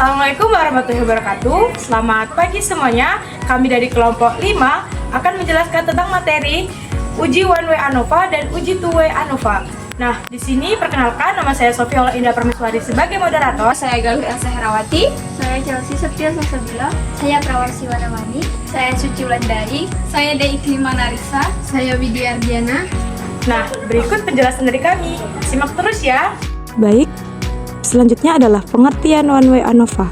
Assalamualaikum warahmatullahi wabarakatuh. Selamat pagi semuanya. Kami dari kelompok 5 akan menjelaskan tentang materi uji one way ANOVA dan uji two way ANOVA. Nah, di sini perkenalkan, nama saya Sofia Indah Permiswari sebagai moderator. Saya Galuh Elsa Herawati. Saya Chelsea Septia Salsabila. Saya Prawarsi Wanamani. Saya Suci Wulandari. Saya Deikli Manarisa. Saya Widya Ardiana. Nah, berikut penjelasan dari kami. Simak terus ya. Baik, selanjutnya adalah pengertian one way ANOVA.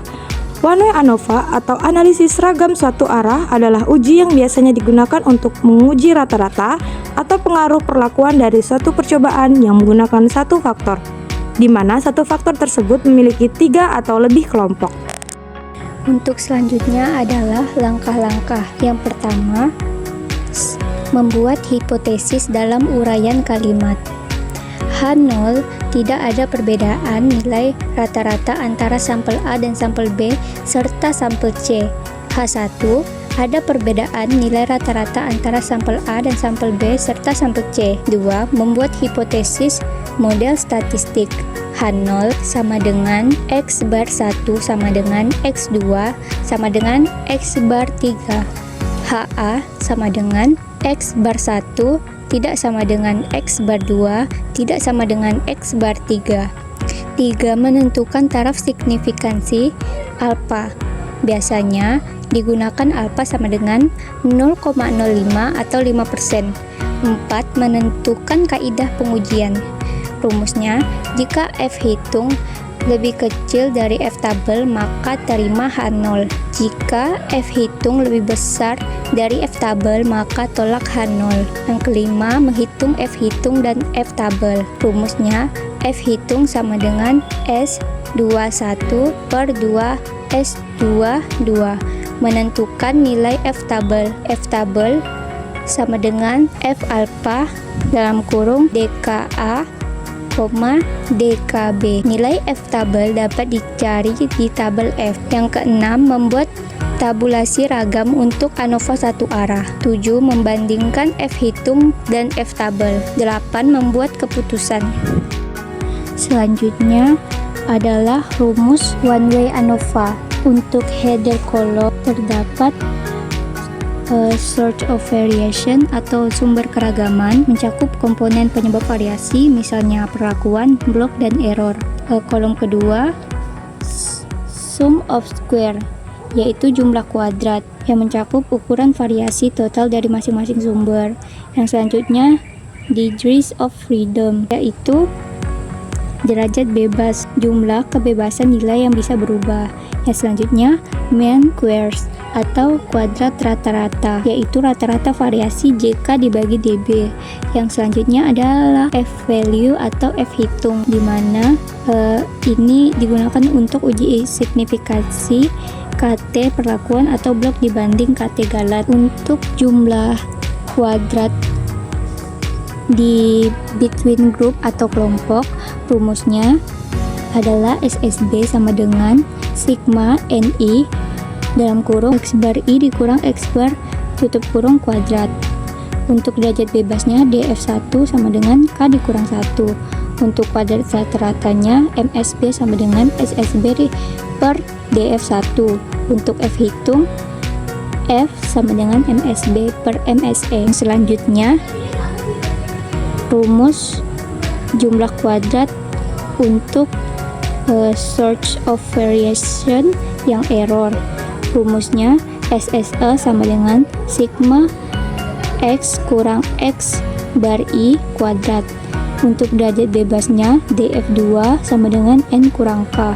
One way ANOVA atau analisis seragam suatu arah adalah uji yang biasanya digunakan untuk menguji rata-rata atau pengaruh perlakuan dari suatu percobaan yang menggunakan satu faktor, di mana satu faktor tersebut memiliki 3 atau lebih kelompok. Untuk selanjutnya adalah langkah-langkah. Yang pertama, membuat hipotesis dalam uraian kalimat. H0, tidak ada perbedaan nilai rata-rata antara sampel A dan sampel B serta sampel C. H1, ada perbedaan nilai rata-rata antara sampel A dan sampel B serta sampel C. 2. Membuat hipotesis model statistik. H0 sama dengan X bar 1 sama dengan X2 sama dengan X bar 3. HA sama dengan X bar 1 tidak sama dengan X bar 2, tidak sama dengan X bar 3. 3. Menentukan taraf signifikansi alfa. Biasanya digunakan alfa sama dengan 0,05 atau 5%. 4. Menentukan kaidah pengujian. Rumusnya, jika F hitung lebih kecil dari F tabel, maka terima H0. Jika F hitung lebih besar dari F tabel, maka tolak H0. Yang kelima, menghitung F hitung dan F tabel. Rumusnya, F hitung sama dengan S21 per 2 S22. Menentukan nilai F tabel. F tabel sama dengan F alpha dalam kurung DKA, DKB. Nilai F tabel dapat dicari di tabel F. Yang keenam, membuat tabulasi ragam untuk ANOVA satu arah. 7. Membandingkan F hitung dan F tabel. 8. Membuat keputusan. Selanjutnya adalah rumus one way ANOVA. Untuk header column terdapat source of variation atau sumber keragaman, mencakup komponen penyebab variasi, misalnya perlakuan, blok, dan error. Kolom kedua, sum of square, yaitu jumlah kuadrat yang mencakup ukuran variasi total dari masing-masing sumber. Yang selanjutnya, degrees of freedom, yaitu derajat bebas, jumlah kebebasan nilai yang bisa berubah. Yang selanjutnya, mean squares atau kuadrat rata-rata, yaitu rata-rata variasi JK dibagi DB. Yang selanjutnya adalah F value atau F hitung, di mana ini digunakan untuk uji signifikansi KT perlakuan atau blok dibanding KT galat. Untuk jumlah kuadrat di between group atau kelompok, rumusnya adalah SSB sama dengan sigma NI dalam kurung X bar I dikurang X bar tutup kurung kuadrat. Untuk derajat bebasnya DF1 sama dengan K dikurang 1. Untuk kuadrat rata-ratanya MSB sama dengan SSB per DF1. Untuk F hitung, F sama dengan MSB per MSE. Selanjutnya, rumus jumlah kuadrat untuk source of variation yang error. Rumusnya SSE sama dengan sigma X kurang X bar I kuadrat. Untuk derajat bebasnya DF2 sama dengan N kurang K.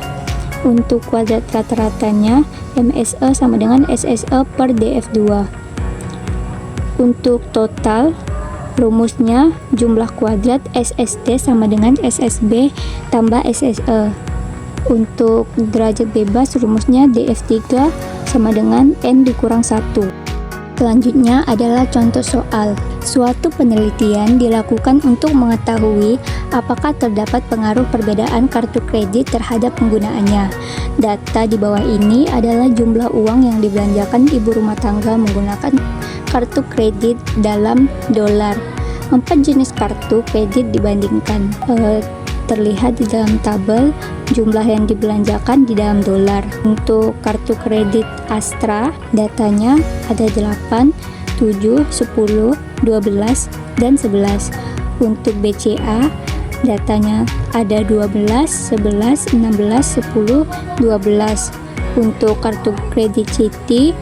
Untuk kuadrat rata-ratanya MSE sama dengan SSE per DF2. Untuk total, rumusnya jumlah kuadrat SSD sama dengan SSB tambah SSE. Untuk derajat bebas, rumusnya DF3 sama dengan N dikurang 1. Selanjutnya adalah contoh soal. Suatu penelitian dilakukan untuk mengetahui apakah terdapat pengaruh perbedaan kartu kredit terhadap penggunaannya. Data di bawah ini adalah jumlah uang yang dibelanjakan ibu rumah tangga menggunakan kartu kredit dalam dolar. 4 jenis kartu kredit dibandingkan. terlihat di dalam tabel jumlah yang dibelanjakan di dalam dolar. Untuk kartu kredit Astra, datanya ada 8, 7, 10, 12, dan 11. Untuk BCA, datanya ada 12, 11, 16, 10, 12. Untuk kartu kredit Citi,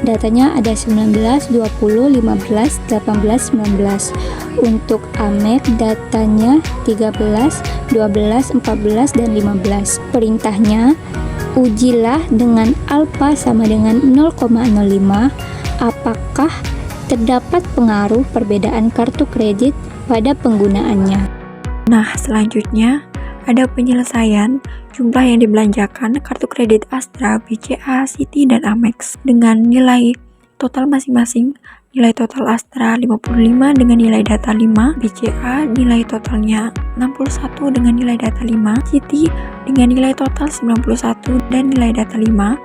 datanya ada 19, 20, 15, 18, 19. Untuk Amet, datanya 13, 12, 14, dan 15. Perintahnya, ujilah dengan alfa sama dengan 0,05 apakah terdapat pengaruh perbedaan kartu kredit pada penggunaannya. Nah, selanjutnya ada penyelesaian jumlah yang dibelanjakan kartu kredit Astra, BCA, Citi, dan Amex dengan nilai total masing-masing. Nilai total Astra 55 dengan nilai data 5, BCA nilai totalnya 61 dengan nilai data 5, Citi dengan nilai total 91 dan nilai data 5,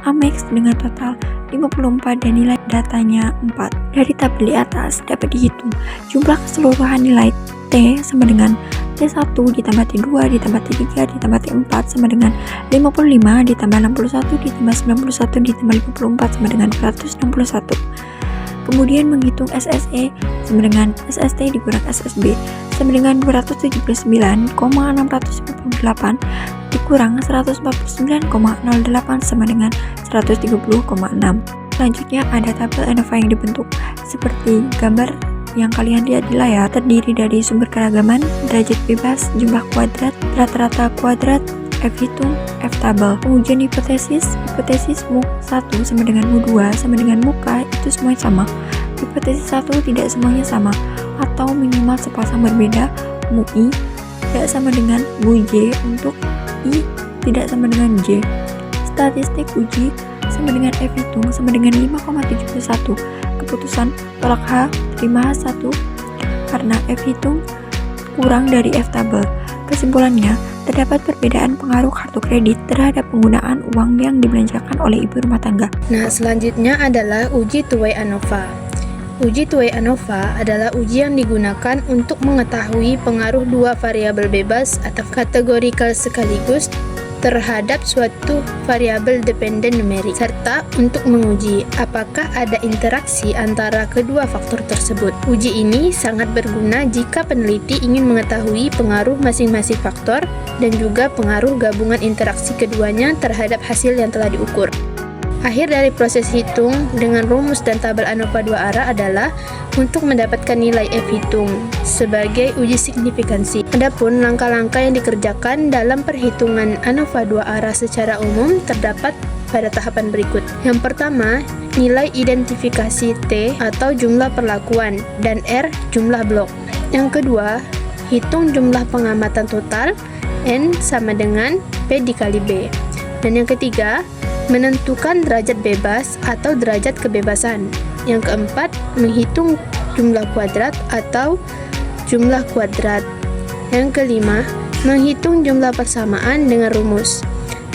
Amex dengan total 54 dan nilai datanya 4. Dari tabel di atas dapat dihitung jumlah keseluruhan nilai T sama dengan T1 ditambah T2 ditambah T3 ditambah T4 sama dengan 55 ditambah 61 ditambah 91 ditambah 54 sama dengan 161. Kemudian menghitung SSE sama dengan SST dikurang SSB sama dengan 279,658 dikurang 149,08 sama dengan 130,6. Selanjutnya ada tabel ANOVA yang dibentuk seperti gambar yang kalian lihat di layar, terdiri dari sumber keragaman, derajat bebas, jumlah kuadrat, rata-rata kuadrat, F hitung, F tabel. Pengujian hipotesis mu 1 sama dengan mu 2 sama dengan mu K itu semuanya sama. Hipotesis 1 tidak semuanya sama atau minimal sepasang berbeda. Mu I tidak sama dengan mu J, untuk I tidak sama dengan J. Statistik uji sama dengan F hitung sama dengan 5,71. Keputusan tolak H, terima H1 karena F hitung kurang dari F tabel. Kesimpulannya, terdapat perbedaan pengaruh kartu kredit terhadap penggunaan uang yang dibelanjakan oleh ibu rumah tangga. Nah, selanjutnya adalah uji two-way ANOVA. Uji two-way ANOVA adalah uji yang digunakan untuk mengetahui pengaruh dua variabel bebas atau kategorikal sekaligus terhadap suatu variabel dependen numerik, serta untuk menguji apakah ada interaksi antara kedua faktor tersebut. Uji ini sangat berguna jika peneliti ingin mengetahui pengaruh masing-masing faktor dan juga pengaruh gabungan interaksi keduanya terhadap hasil yang telah diukur. Akhir dari proses hitung dengan rumus dan tabel ANOVA dua arah adalah untuk mendapatkan nilai F hitung sebagai uji signifikansi. Adapun langkah-langkah yang dikerjakan dalam perhitungan ANOVA dua arah secara umum terdapat pada tahapan berikut. Yang pertama, nilai identifikasi T atau jumlah perlakuan dan R jumlah blok. Yang kedua, hitung jumlah pengamatan total N sama dengan P dikali B. Dan yang ketiga, menentukan derajat bebas atau derajat kebebasan. Yang keempat, menghitung jumlah kuadrat atau jumlah kuadrat. Yang kelima, menghitung jumlah persamaan dengan rumus.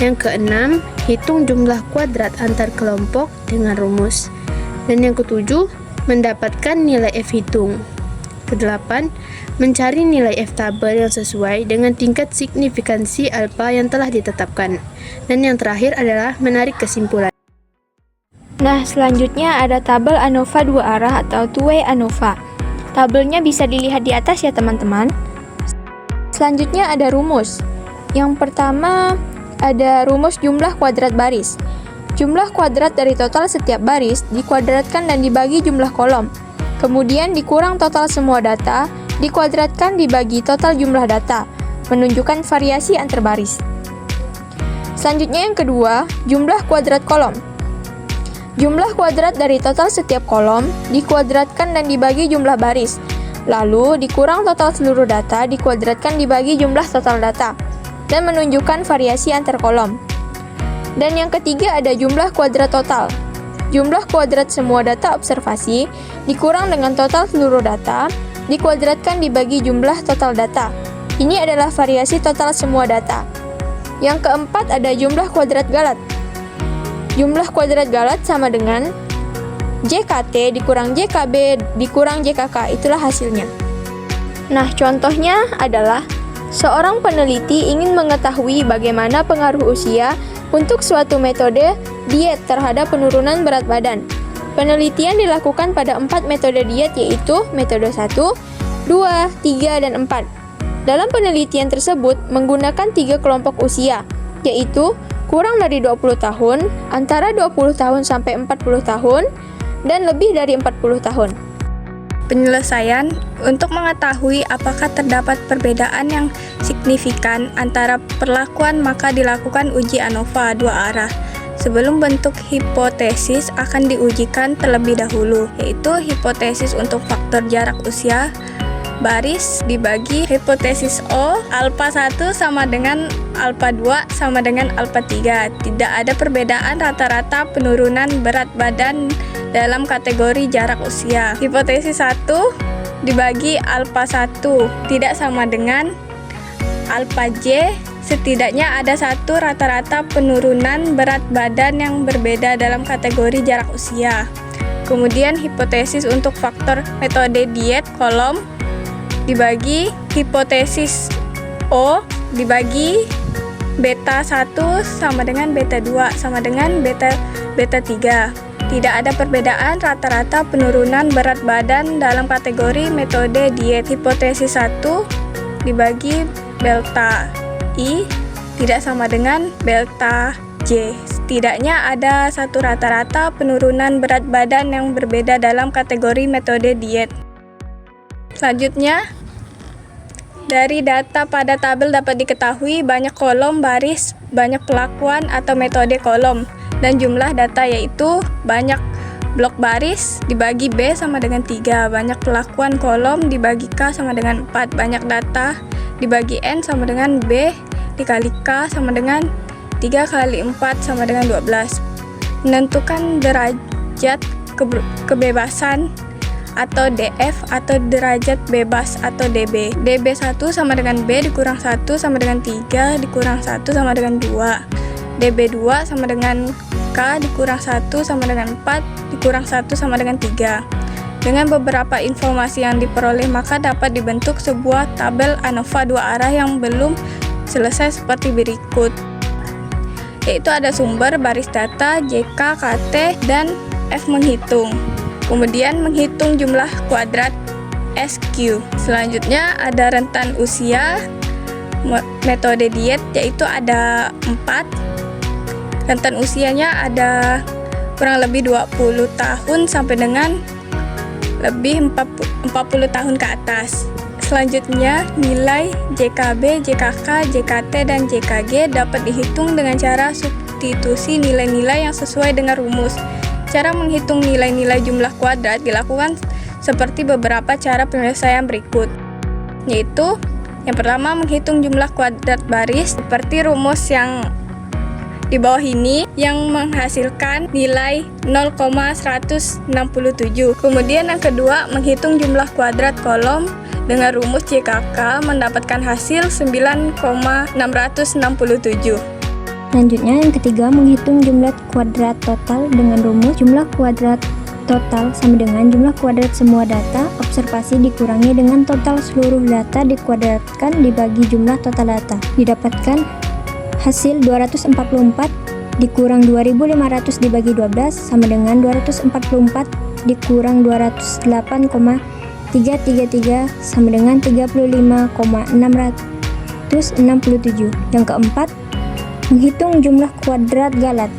Yang keenam, hitung jumlah kuadrat antar kelompok dengan rumus. Dan yang ketujuh, mendapatkan nilai F hitung. Kedelapan, mencari nilai F tabel yang sesuai dengan tingkat signifikansi alfa yang telah ditetapkan. Dan yang terakhir adalah menarik kesimpulan. Nah, selanjutnya ada tabel ANOVA dua arah atau two-way ANOVA. Tabelnya bisa dilihat di atas ya teman-teman. Selanjutnya ada rumus. Yang pertama ada rumus jumlah kuadrat baris. Jumlah kuadrat dari total setiap baris dikuadratkan dan dibagi jumlah kolom. Kemudian dikurang total semua data, dikuadratkan dibagi total jumlah data, menunjukkan variasi antar baris. Selanjutnya yang kedua, jumlah kuadrat kolom. Jumlah kuadrat dari total setiap kolom dikuadratkan dan dibagi jumlah baris. Lalu dikurang total seluruh data, dikuadratkan dibagi jumlah total data, dan menunjukkan variasi antar kolom. Dan yang ketiga ada jumlah kuadrat total. Jumlah kuadrat semua data observasi dikurang dengan total seluruh data, dikuadratkan dibagi jumlah total data. Ini adalah variasi total semua data. Yang keempat ada jumlah kuadrat galat. Jumlah kuadrat galat sama dengan JKT dikurang JKB dikurang JKK, itulah hasilnya. Nah, contohnya adalah Seorang peneliti ingin mengetahui bagaimana pengaruh usia untuk suatu metode diet terhadap penurunan berat badan. Penelitian dilakukan pada 4 metode diet, yaitu metode 1, 2, 3, dan 4. Dalam penelitian tersebut menggunakan 3 kelompok usia, yaitu kurang dari 20 tahun, antara 20 tahun sampai 40 tahun, dan lebih dari 40 tahun. Penyelesaian untuk mengetahui apakah terdapat perbedaan yang signifikan antara perlakuan, maka dilakukan uji ANOVA 2 arah. Sebelum bentuk hipotesis akan diujikan terlebih dahulu, yaitu hipotesis untuk faktor jarak usia baris dibagi hipotesis O, alfa 1 sama dengan alfa 2 sama dengan alfa 3. Tidak ada perbedaan rata-rata penurunan berat badan dalam kategori jarak usia. Hipotesis 1 dibagi alfa 1 tidak sama dengan alfa J. Setidaknya ada satu rata-rata penurunan berat badan yang berbeda dalam kategori jarak usia. Kemudian hipotesis untuk faktor metode diet kolom dibagi hipotesis O dibagi beta 1 sama dengan beta 2 sama dengan beta 3. Tidak ada perbedaan rata-rata penurunan berat badan dalam kategori metode diet. Hipotesis 1 dibagi delta I tidak sama dengan delta J. Setidaknya ada satu rata-rata penurunan berat badan yang berbeda dalam kategori metode diet. Selanjutnya, dari data pada tabel dapat diketahui banyak kolom baris, banyak pelakuan atau metode kolom, dan jumlah data yaitu banyak blok baris dibagi B sama dengan 3, banyak pelakuan kolom dibagi K sama dengan 4, banyak data dibagi N sama dengan B dikali K sama dengan 3 kali 4 sama dengan 12. Menentukan derajat kebebasan atau DF atau derajat bebas atau DB. DB1 sama dengan B dikurang 1 sama dengan 3 dikurang 1 sama dengan 2. DB2 sama dengan K dikurang 1 sama dengan 4 dikurang 1 sama dengan 3. Dengan beberapa informasi yang diperoleh, maka dapat dibentuk sebuah tabel ANOVA 2 arah yang belum selesai seperti berikut. Yaitu ada sumber, baris data, JK, KT, dan F menghitung. Kemudian menghitung jumlah kuadrat SQ. Selanjutnya ada rentan usia metode diet, yaitu ada 4. Rentan usianya ada kurang lebih 20 tahun sampai dengan lebih 40 tahun ke atas. Selanjutnya, nilai JKB, JKK, JKT, dan JKG dapat dihitung dengan cara substitusi nilai-nilai yang sesuai dengan rumus. Cara menghitung nilai-nilai jumlah kuadrat dilakukan seperti beberapa cara penyelesaian berikut, yaitu yang pertama menghitung jumlah kuadrat baris seperti rumus yang di bawah ini yang menghasilkan nilai 0,167. Kemudian yang kedua menghitung jumlah kuadrat kolom dengan rumus JKK mendapatkan hasil 9,667. Selanjutnya yang ketiga menghitung jumlah kuadrat total dengan rumus jumlah kuadrat total sama dengan jumlah kuadrat semua data observasi dikurangi dengan total seluruh data dikuadratkan dibagi jumlah total data. Didapatkan hasil 244 dikurang 2500 dibagi 12 sama dengan 244 dikurang 208,333 sama dengan 35,667. Yang keempat, menghitung jumlah kuadrat galat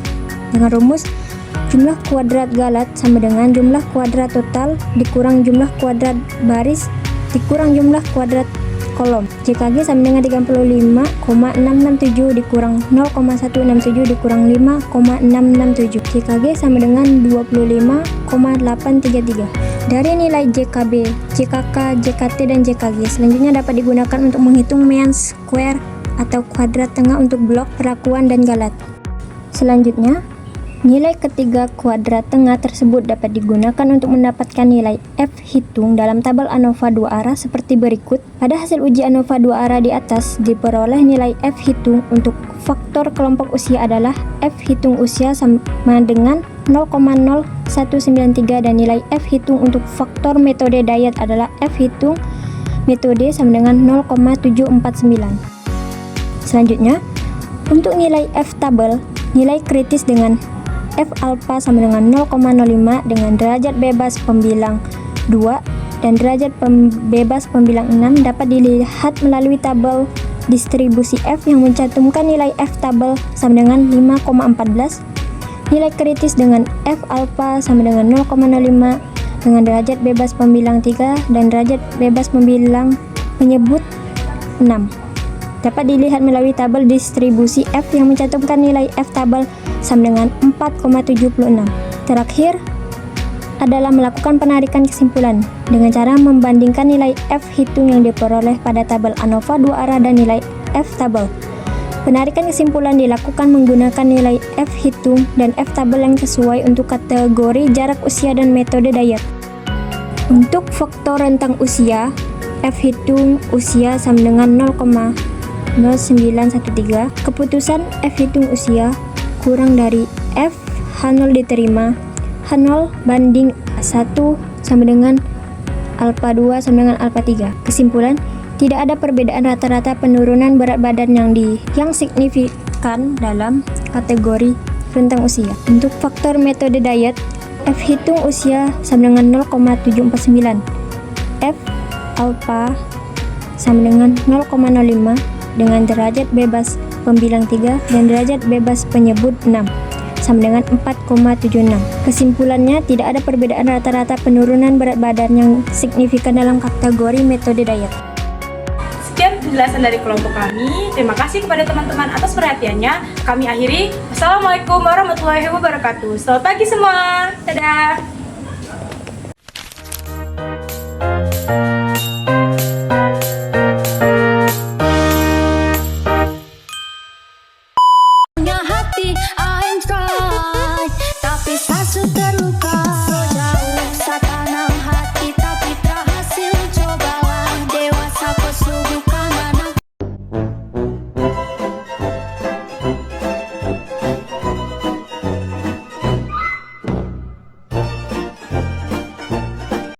dengan rumus jumlah kuadrat galat sama dengan jumlah kuadrat total dikurang jumlah kuadrat baris dikurang jumlah kuadrat kolom. JKG sama dengan 35,667 dikurang 0,167 dikurang 5,667. JKG sama dengan 25,833. Dari nilai JKB, JKK, JKT, dan JKG selanjutnya dapat digunakan untuk menghitung mean square atau kuadrat tengah untuk blok, perlakuan, dan galat. Selanjutnya, nilai ketiga kuadrat tengah tersebut dapat digunakan untuk mendapatkan nilai F hitung dalam tabel ANOVA 2 arah seperti berikut. Pada hasil uji ANOVA 2 arah di atas diperoleh nilai F hitung untuk faktor kelompok usia adalah F hitung usia sama dengan 0,0193 dan nilai F hitung untuk faktor metode diet adalah F hitung metode sama dengan 0,749. Selanjutnya, untuk nilai F-tabel, nilai kritis dengan F alpha sama dengan 0,05 dengan derajat bebas pembilang 2 dan derajat bebas pembilang 6 dapat dilihat melalui tabel distribusi F yang mencantumkan nilai F-tabel sama dengan 5,14. Nilai kritis dengan F alpha sama dengan 0,05 dengan derajat bebas pembilang 3 dan derajat bebas pembilang penyebut 6. Dapat dilihat melalui tabel distribusi F yang mencantumkan nilai F-tabel sama dengan 4,76. Terakhir adalah melakukan penarikan kesimpulan dengan cara membandingkan nilai F hitung yang diperoleh pada tabel ANOVA 2 arah dan nilai F-tabel. Penarikan kesimpulan dilakukan menggunakan nilai F hitung dan F-tabel yang sesuai untuk kategori jarak usia dan metode diet. Untuk faktor rentang usia, F hitung usia sama dengan 0,0913. Keputusan F hitung usia kurang dari F H0 diterima. H0 banding 1 sama dengan alpha 2 sama dengan alpha 3. Kesimpulan, tidak ada perbedaan rata-rata penurunan berat badan yang signifikan dalam kategori rentang usia. Untuk faktor metode diet, F hitung usia sama dengan 0,749. F alpha sama dengan 0,05 dengan derajat bebas pembilang 3 dan derajat bebas penyebut 6 sama dengan 4,76. Kesimpulannya, tidak ada perbedaan rata-rata penurunan berat badan yang signifikan dalam kategori metode diet. Sekian penjelasan dari kelompok kami. Terima kasih kepada teman-teman atas perhatiannya. Kami akhiri. Wassalamualaikum warahmatullahi wabarakatuh. Selamat pagi semua. Dadah. Hati